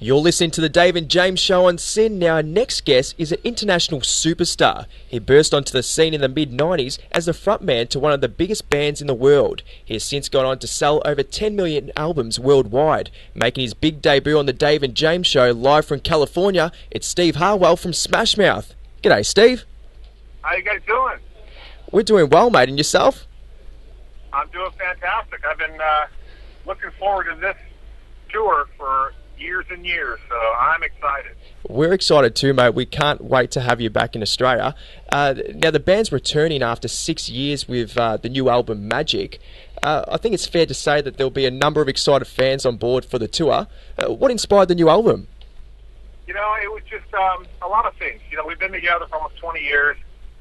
You're listening to the Dave and James Show on SYN. Now, our next guest is an international superstar. He burst onto the scene in the mid-90s as the frontman to one of the biggest bands in the world. He has since gone on to sell over 10 million albums worldwide. Making his big debut on the Dave and James Show live from California, it's Steve Harwell from Smash Mouth. G'day, Steve. How you guys doing? We're doing well, mate. And yourself? I'm doing fantastic. I've been looking forward to this tour for years and years, so I'm excited. We're excited too, mate. We can't wait to have you back in Australia. Now, the band's returning after 6 years with the new album Magic. I think it's fair to say that there'll be a number of excited fans on board for the tour. What inspired the new album? You know, it was just a lot of things. You know, we've been together for almost 20 years,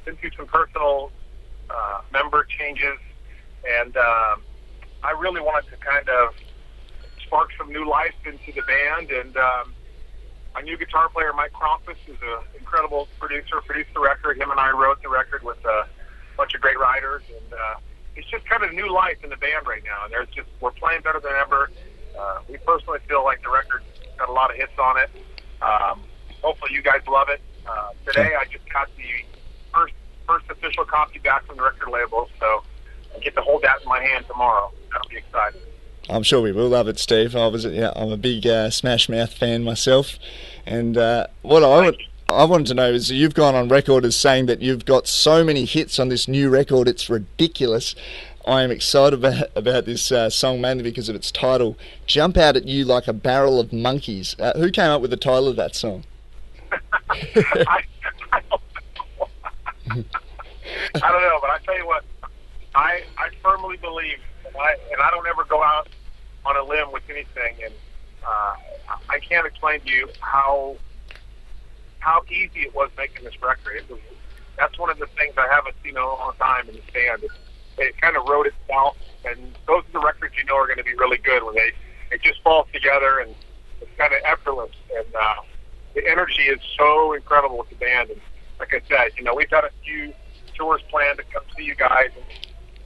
been through some personal member changes, and I really wanted to kind of spark some new life into the band, and my new guitar player, Mike Krompus, is an incredible producer, produced the record. Him and I wrote the record with a bunch of great writers, and it's just kind of new life in the band right now, and we're playing better than ever. We personally feel like the record's got a lot of hits on it. Hopefully you guys love it. Today I just got the first official copy back from the record label, so I get to hold that in my hand tomorrow. That'll be exciting. I'm sure we will love it, Steve. I'm a big Smash Mouth fan myself, and what I wanted to know is you've gone on record as saying that you've got so many hits on this new record, it's ridiculous. I am excited about this song mainly because of its title, Jump Out at You Like a Barrel of Monkeys. Who came up with the title of that song? I don't know, but I tell you what, I firmly believe, and I don't ever go out on a limb with anything, and I can't explain to you how easy it was making this record. That's one of the things I haven't seen in a long time in this band. It kind of wrote itself, and those are the records you know are going to be really good when it just falls together, and it's kind of effortless, and the energy is so incredible with the band. And like I said, you know, we've got a few tours planned to come see you guys,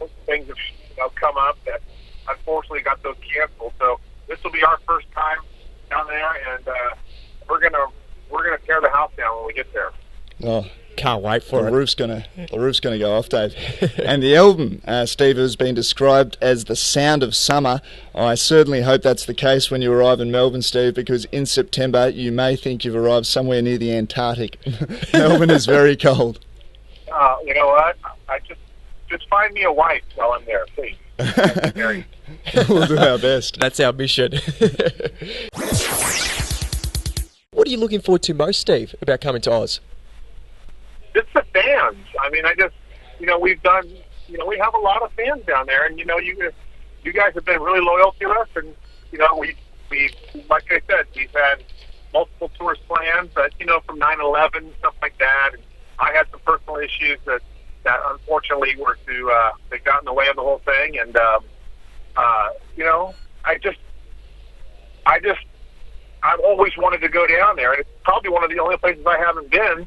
and things have come up that unfortunately got those canceled. So this will be our first time down there, and we're gonna tear the house down when we get there. Oh, can't wait for it. The roof's gonna go off, Dave. And the album, Steve, has been described as the sound of summer. I certainly hope that's the case when you arrive in Melbourne, Steve, because in September you may think you've arrived somewhere near the Antarctic. Melbourne is very cold. You know what? I just find me a wife while I'm there, please. We'll do our best. That's our mission. What are you looking forward to most, Steve, about coming to Oz? It's the fans. I mean, we have a lot of fans down there, and you guys have been really loyal to us, and we like I said, we've had multiple tours planned, but from 9/11 stuff like that, and I had some personal issues that unfortunately they got in the way of the whole thing, and I've always wanted to go down there, and it's probably one of the only places I haven't been,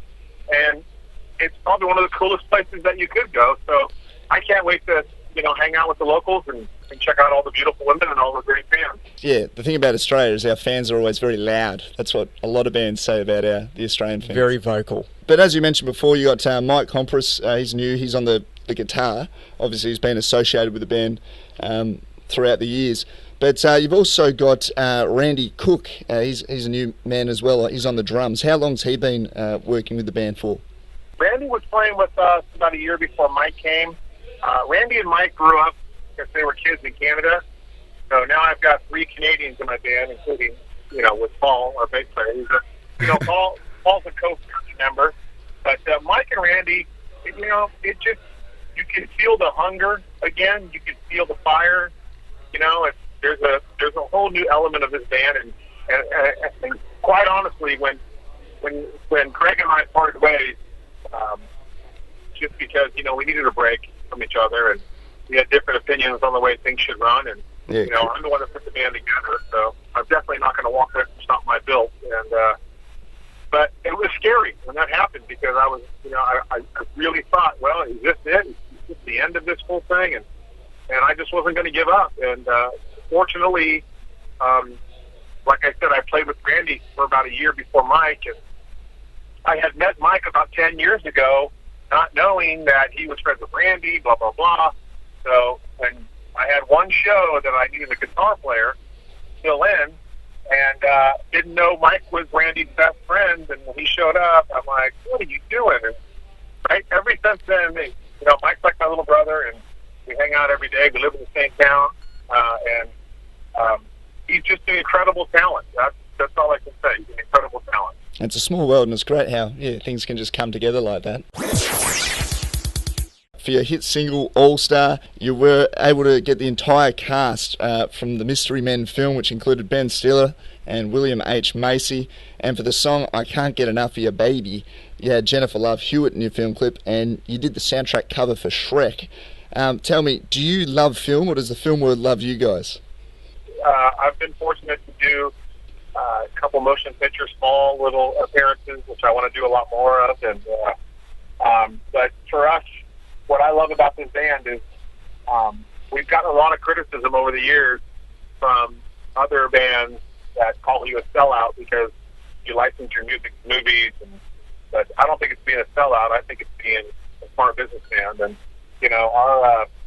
and it's probably one of the coolest places that you could go. So I can't wait to hang out with the locals and check out all the beautiful women and all the great fans. Yeah, the thing about Australia is our fans are always very loud. That's what a lot of bands say about the Australian fans. Very vocal. But as you mentioned before, you got Mike Krompus. He's new. He's on the guitar. Obviously, he's been associated with the band throughout the years. But you've also got Randy Cook. He's a new man as well. He's on the drums. How long's he been working with the band for? Randy was playing with us about a year before Mike came. Randy and Mike grew up because they were kids in Canada. So now I've got 3 Canadians in my band, including, with Paul, our bass player. Paul's a co-founding member. But Mike and Randy, it just, you can feel the hunger again. You can feel the fire. There's a whole new element of this band, and I think, quite honestly, when Craig and I parted ways, just because we needed a break from each other, and we had different opinions on the way things should run, and I'm the one that put the band together, so I'm definitely not going to walk away from something I built. And but it was scary when that happened, because I was, I really thought, well, is this it? Is this the end of this whole thing? And I just wasn't going to give up. And fortunately, like I said, I played with Randy for about a year before Mike, and I had met Mike about 10 years ago, not knowing that he was friends with Randy, blah, blah, blah. So when I had one show that I needed a guitar player to fill in, and didn't know Mike was Randy's best friend, and when he showed up, I'm like, what are you doing? And right, ever since then, Mike's like my little brother, and we hang out every day. We live in the same town, and he's just an incredible talent. That's all I can say. He's an incredible talent. It's a small world, and it's great how things can just come together like that. For your hit single All Star, you were able to get the entire cast from the Mystery Men film, which included Ben Stiller and William H. Macy. And for the song I Can't Get Enough of Your Baby, you had Jennifer Love Hewitt in your film clip, and you did the soundtrack cover for Shrek. Tell me, do you love film, or does the film world love you guys? I've been fortunate to do a couple motion picture, small little appearances, which I want to do a lot more of. And but for us, what I love about this band is we've gotten a lot of criticism over the years from other bands that call you a sellout because you license your music to movies. But I don't think it's being a sellout. I think it's being a smart businessman. And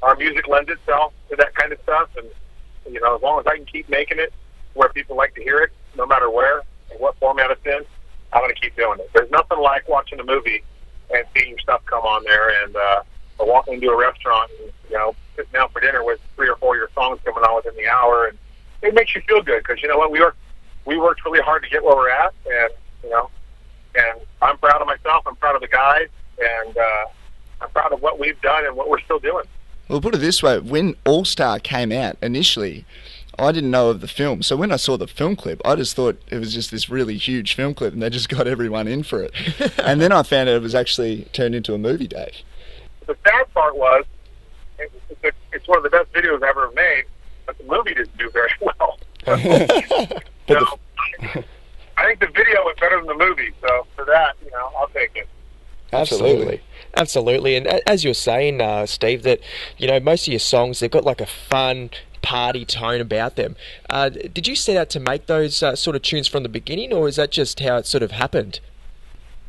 our music lends itself to that kind of stuff. And as long as I can keep making it where people like to hear it, no matter where and what format it's in, I'm going to keep doing it. There's nothing like watching a movie and seeing your stuff come on there, and or walking into a restaurant and sitting down for dinner with 3 or 4 of your songs coming on within the hour, and it makes you feel good because you know what, we worked really hard to get where we're at, and and I'm proud of myself. I'm proud of the guys, and I'm proud of what we've done and what we're still doing. Well, put it this way, when All Star came out initially, I didn't know of the film. So when I saw the film clip, I just thought it was just this really huge film clip and they just got everyone in for it. And then I found out it was actually turned into a movie, Dave. The sad part was, it's one of the best videos I've ever made, but the movie didn't do very well. I think the video was better than the movie, so for that, I'll take it. Absolutely. And as you were saying, Steve, that most of your songs, they've got like a fun party tone about them. Did you set out to make those sort of tunes from the beginning, or is that just how it sort of happened?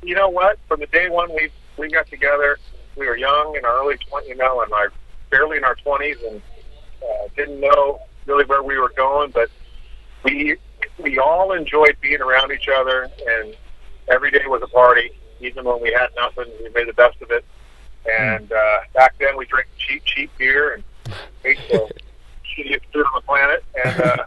You know what? From the day one we got together, we were young in our early 20s, and barely in our 20s, and didn't know really where we were going, but we all enjoyed being around each other, and every day was a party. Even when we had nothing, we made the best of it. And back then, we drank cheap beer and ate the shittiest food on the planet. And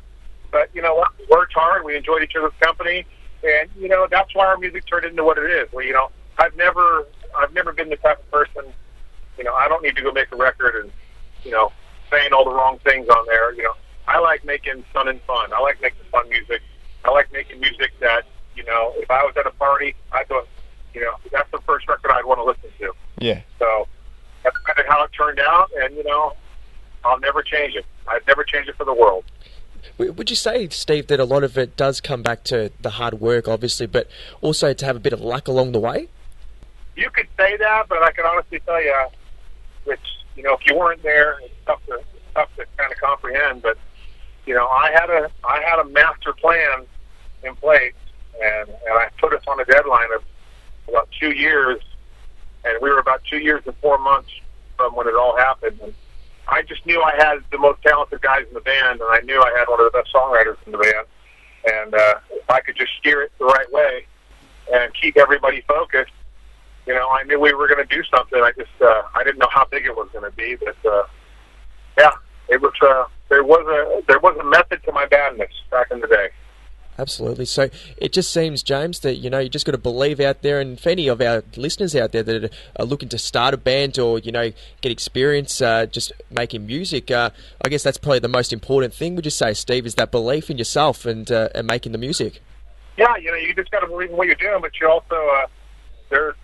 but you know what? We worked hard. We enjoyed each other's company, and that's why our music turned into what it is. Well, I've never been the type of person. I don't need to go make a record and saying all the wrong things on there. I like making fun and fun. I like making fun music. I like making music that if I was at a party, I'd go. That's the first record I'd want to listen to. Yeah. So that's kind of how it turned out, and I'll never change it. I'd never change it for the world. Would you say, Steve, that a lot of it does come back to the hard work, obviously, but also to have a bit of luck along the way? You could say that, but I can honestly tell you, which if you weren't there, it's tough to kind of comprehend. But I had a master plan in place, and I put us on a deadline of about 2 years, and we were about 2 years and 4 months from when it all happened. And I just knew I had the most talented guys in the band, and I knew I had one of the best songwriters in the band. And if I could just steer it the right way and keep everybody focused, I knew we were going to do something. I didn't know how big it was going to be, but it was. There was a method to my badness back in the day. Absolutely. So it just seems, James, that you just got to believe out there, and for any of our listeners out there that are looking to start a band or get experience just making music, I guess that's probably the most important thing. Would you say, Steve, is that belief in yourself and making the music? Yeah, you just got to believe in what you're doing, but you also there's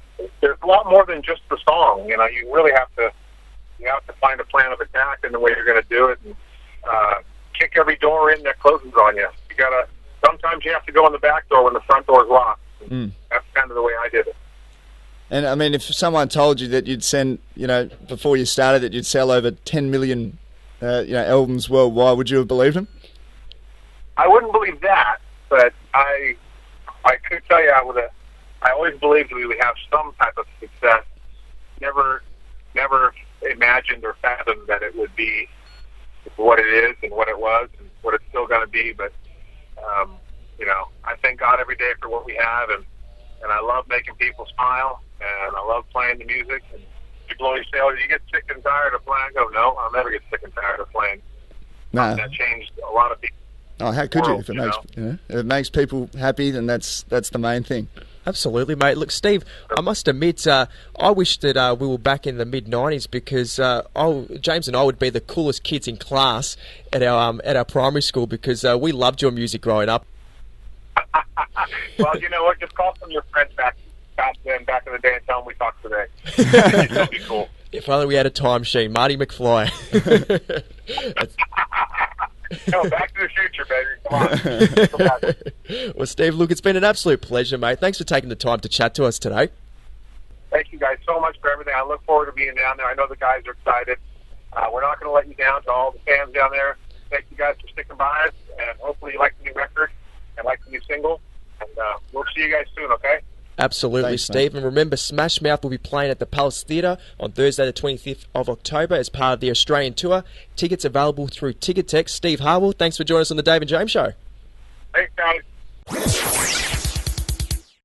a lot more than just the song. You really have to find a plan of attack and the way you're going to do it, and kick every door in that closes on you. You got to. Sometimes you have to go in the back door when the front door is locked. That's kind of the way I did it. And I mean, if someone told you that you'd send, before you started, that you'd sell over 10 million, albums worldwide, would you have believed them? I wouldn't believe that, but I could tell you I always believed we would have some type of success. Never imagined or fathomed that it would be what it is and what it was and what it's still going to be. But I thank God every day for what we have, and I love making people smile, and I love playing the music. And people always say, "Oh, do you get sick and tired of playing?" I go, "No, I'll never get sick and tired of playing." No. That changed a lot of people. Oh, how could you? If it makes people happy, then that's the main thing. Absolutely, mate. Look, Steve, I must admit, I wish that we were back in the mid-90s because James and I would be the coolest kids in class at our primary school because we loved your music growing up. Well, you know what? Just call some of your friends back in the day and tell them we talked today. It'll be cool. If only we had a time machine. Marty McFly. No, Back to the Future, baby. Come on. Well, Steve, look, it's been an absolute pleasure, mate. Thanks for taking the time to chat to us today. Thank you guys so much for everything. I look forward to being down there. I know the guys are excited. We're not going to let you down. To all the fans down there, thank you guys for sticking by us, and hopefully you like the new record and like the new single. And we'll see you guys soon, okay? Absolutely, Thanks, Steve. And remember, Smash Mouth will be playing at the Palace Theatre on Thursday the 25th of October as part of the Australian tour. Tickets available through Ticketek. Steve Harwell, thanks for joining us on the Dave and James Show. Thanks, guys.